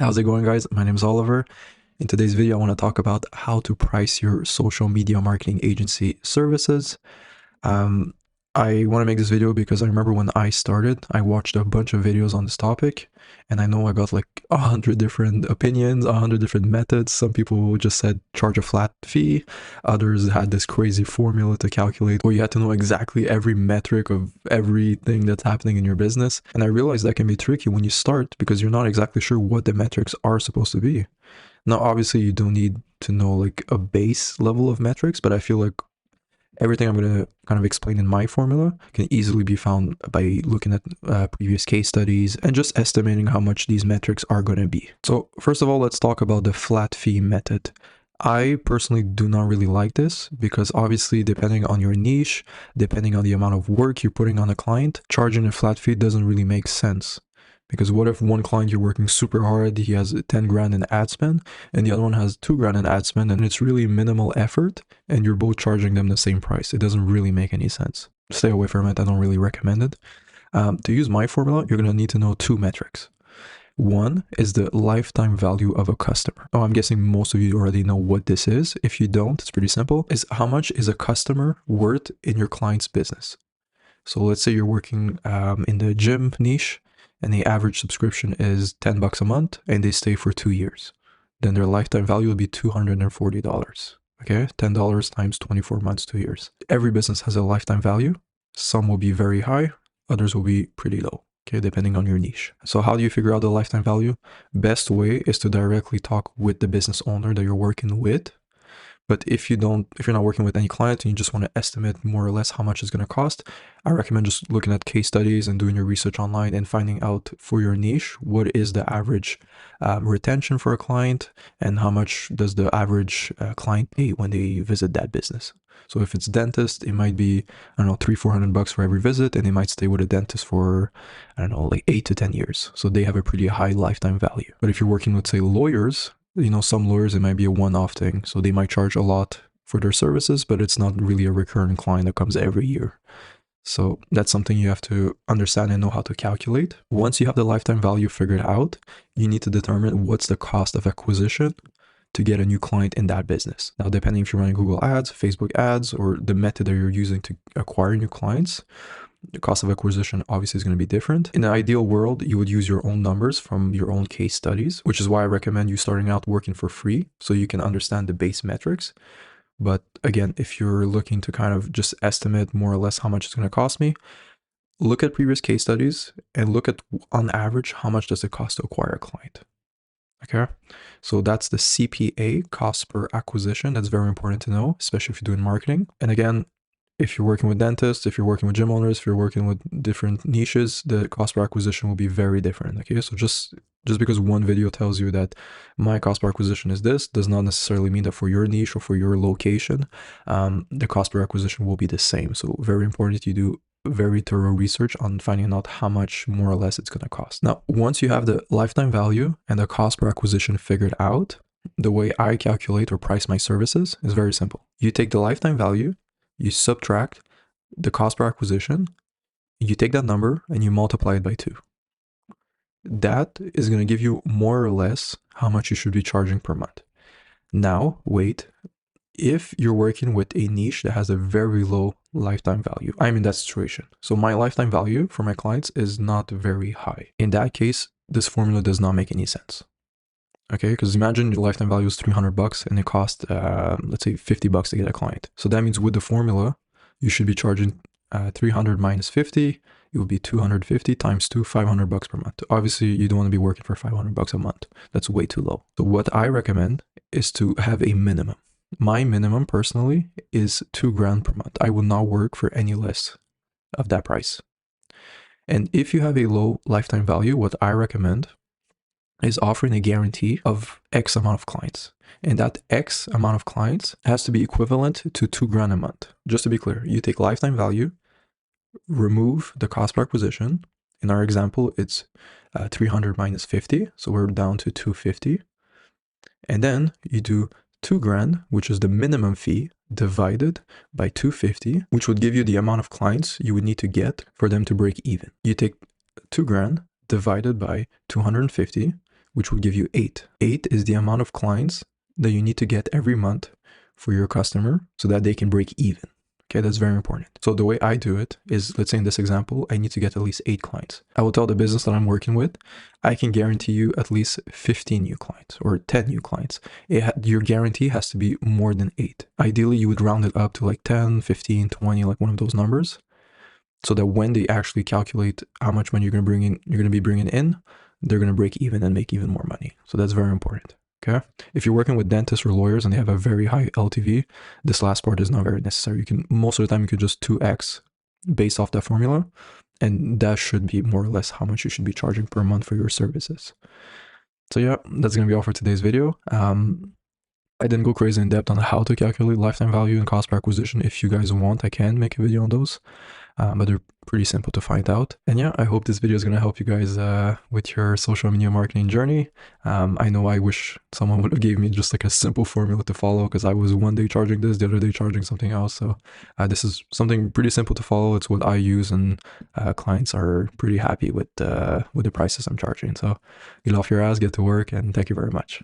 How's it going, guys? My name is Oliver. In today's video, I want to talk about how to price your social media marketing agency services. Um, I want to make this video because I remember when I started, I watched a bunch of videos on this topic, and I know I got like 100 different opinions, 100 different methods. Some people just said charge a flat fee. Others had this crazy formula to calculate where you had to know exactly every metric of everything that's happening in your business. And I realized that can be tricky when you start because you're not exactly sure what the metrics are supposed to be. Now, obviously, you don't need to know like a base level of metrics, but I feel like everything I'm going to kind of explain in my formula can easily be found by looking at previous case studies and just estimating how much these metrics are going to be. So first of all, let's talk about the flat fee method. I personally do not really like this because obviously depending on your niche, depending on the amount of work you're putting on a client, charging a flat fee doesn't really make sense. Because what if one client you're working super hard, he has 10 grand in ad spend, and the other one has 2 grand in ad spend, and it's really minimal effort, and you're both charging them the same price? It doesn't really make any sense. Stay away from it. I don't really recommend it. To use my formula, you're going to need to know two metrics. One is the lifetime value of a customer. Oh, I'm guessing most of you already know what this is. If you don't, it's pretty simple. Is how much is a customer worth in your client's business? So let's say you're working in the gym niche, and the average subscription is $10 a month, and they stay for 2 years. Then their lifetime value will be $240. Okay, $10 times 24 months, 2 years. Every business has a lifetime value. Some will be very high, others will be pretty low. Okay, depending on your niche. So how do you figure out the lifetime value? Best way is to directly talk with the business owner that you're working with. But if you're not working with any client and you just want to estimate more or less how much it's going to cost, I recommend just looking at case studies and doing your research online and finding out for your niche, what is the average retention for a client and how much does the average client pay when they visit that business. So if it's dentist, it might be, I don't know, $300-400 for every visit, and they might stay with a dentist for, I don't know, like 8 to 10 years. So they have a pretty high lifetime value. But if you're working with, say, lawyers, some lawyers, it might be a one-off thing. So they might charge a lot for their services, but it's not really a recurring client that comes every year. So that's something you have to understand and know how to calculate. Once you have the lifetime value figured out, you need to determine what's the cost of acquisition to get a new client in that business. Now, depending if you're running Google ads, Facebook ads, or the method that you're using to acquire new clients, the cost of acquisition obviously is going to be different. In the ideal world, you would use your own numbers from your own case studies, which is why I recommend you starting out working for free so you can understand the base metrics. But again, if you're looking to kind of just estimate more or less how much it's going to cost me, look at previous case studies and look at, on average, how much does it cost to acquire a client. Okay, so that's the CPA, cost per acquisition. That's very important to know, especially if you're doing marketing. And again, if you're working with dentists, if you're working with gym owners, if you're working with different niches, the cost per acquisition will be very different. Okay, so just because one video tells you that my cost per acquisition is this, does not necessarily mean that for your niche or for your location, the cost per acquisition will be the same. So very important you do very thorough research on finding out how much more or less it's going to cost. Now, once you have the lifetime value and the cost per acquisition figured out, the way I calculate or price my services is very simple. You take the lifetime value, you subtract the cost per acquisition, you take that number and you multiply it by 2. That is going to give you more or less how much you should be charging per month. Now, wait. If you're working with a niche that has a very low lifetime value, I'm in that situation. So my lifetime value for my clients is not very high. In that case, this formula does not make any sense. Okay, because imagine your lifetime value is $300 and it costs, let's say $50 to get a client. So that means with the formula, you should be charging 300 minus 50. It would be 250 times 2, $500 per month. Obviously, you don't want to be working for $500 a month. That's way too low. So what I recommend is to have a minimum. My minimum personally is 2 grand per month. I will not work for any less of that price. And if you have a low lifetime value, what I recommend is offering a guarantee of X amount of clients. And that X amount of clients has to be equivalent to 2 grand a month. Just to be clear, you take lifetime value, remove the cost per acquisition. In our example, it's 300 minus 50. So we're down to 250. And then you do 2 grand, which is the minimum fee, divided by 250, which would give you the amount of clients you would need to get for them to break even. You take 2 grand divided by 250, which would give you 8. 8 is the amount of clients that you need to get every month for your customer so that they can break even. Okay, that's very important. So the way I do it is, let's say in this example, I need to get at least 8 clients. I will tell the business that I'm working with, I can guarantee you at least 15 new clients or 10 new clients. Your guarantee has to be more than 8. Ideally, you would round it up to like 10, 15, 20, like one of those numbers, so that when they actually calculate how much money you're going to be bringing in, they're going to break even and make even more money. So that's very important. Okay. If you're working with dentists or lawyers and they have a very high LTV, this last part is not very necessary. Most of the time you could just 2x based off that formula, and that should be more or less how much you should be charging per month for your services. So yeah, that's going to be all for today's video. I didn't go crazy in depth on how to calculate lifetime value and cost per acquisition. If you guys want, I can make a video on those. But they're pretty simple to find out. And yeah, I hope this video is going to help you guys with your social media marketing journey. I know I wish someone would have gave me just like a simple formula to follow, because I was one day charging this, the other day charging something else. So this is something pretty simple to follow. It's what I use, and clients are pretty happy with the prices I'm charging. So get off your ass, get to work, and thank you very much.